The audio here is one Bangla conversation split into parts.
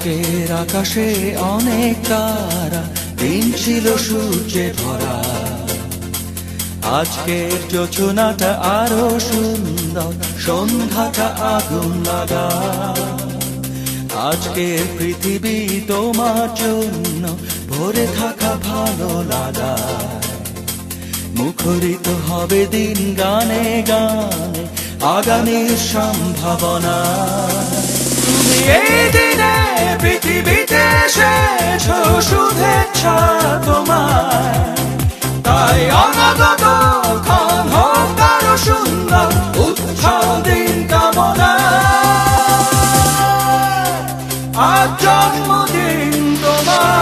আজকের আকাশে অনেক তারা, দিন ছিল সূর্যে ভরা। আজকের যোজনাটা আরো সুন্দর, সন্ধ্যাটা আগুন লাগা। আজকের পৃথিবী তোমার জন্য ভরে থাকা ভালো লাগা। মুখরিত হবে দিন গানে গানে, আগামীর সম্ভাবনা। তুমি এই দিনে পৃথিবীতে এসেছো, শুভেচ্ছা তোমার। তাই অনাগত ক্ষণ হোক আরো সুন্দর, উৎসব দিন কামনা। আজ জন্মদিন তোমার।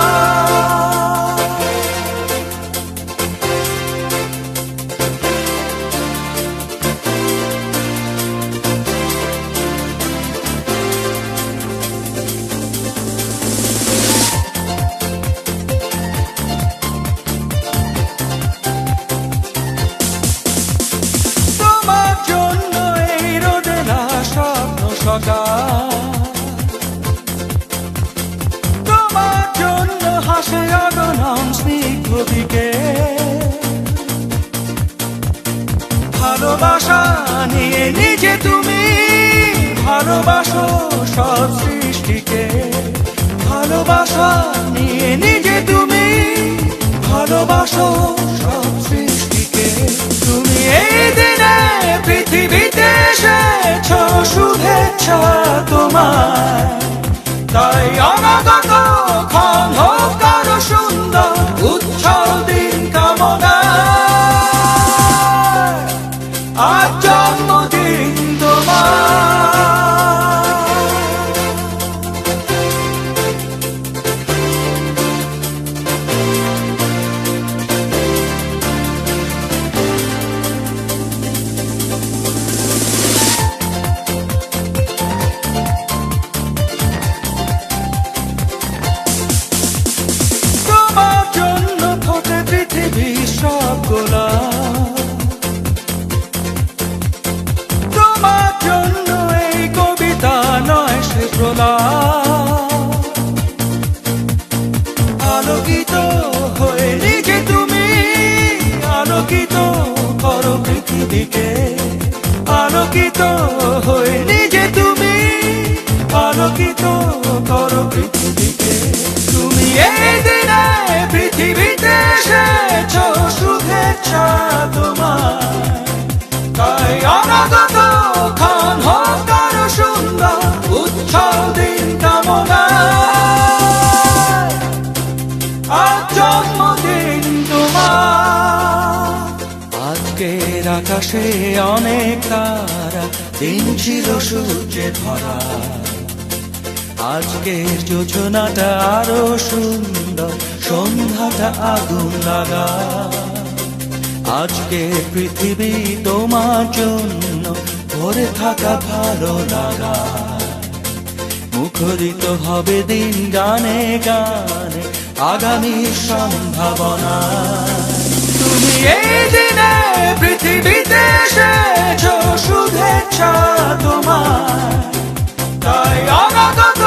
তোমার জন্য হাসে অগণন স্নিগ্ধ দিকে। ভালোবাসা নিয়ে নিজে তুমি ভালোবাসো সব সৃষ্টিকে। ভালোবাসা নিয়ে নিজে তুমি ভালোবাসো সব সৃষ্টিকে। তুমি এই দিনে পৃথিবীতে এসেছো, শুভেচ্ছা তোমার। তাই অনাগত ক্ষণ হোক আরো সুন্দর, উৎসব দিন কামনা। আজ জন্মদিন তোমার। তোমার জন্য এই কবিতা নয় সে প্রলাপ। আলোকিত হয়ে নিজে তুমি আলোকিত করো পৃথিবীকে। আলোকিত হয়ে নিজে তুমি আলোকিত করো পৃথিবীকে। তুমি এই দিনে পৃথিবীতে এসেছো, শুভেচ্ছা তোমার। তাই অনাগত ক্ষণ হোক আরো সুন্দর, উৎসব দিন কামনা। আজ জন্মদিন তোমার। আজকের আকাশে অনেক তারা, দিন ছিল সূর্যে ভরা। আজকের যোজনাটা আরো সুন্দর, সন্ধ্যাটা আগুন লাগা। আজকের পৃথিবী তোমার জন্য ভরে থাকা ভালো লাগা। মুখরিত হবে দিন গানে গানে, আগামীর সম্ভাবনা। তুমি এই দিনে পৃথিবীতে এসেছো, শুভেচ্ছা তোমার। তাই অনাগত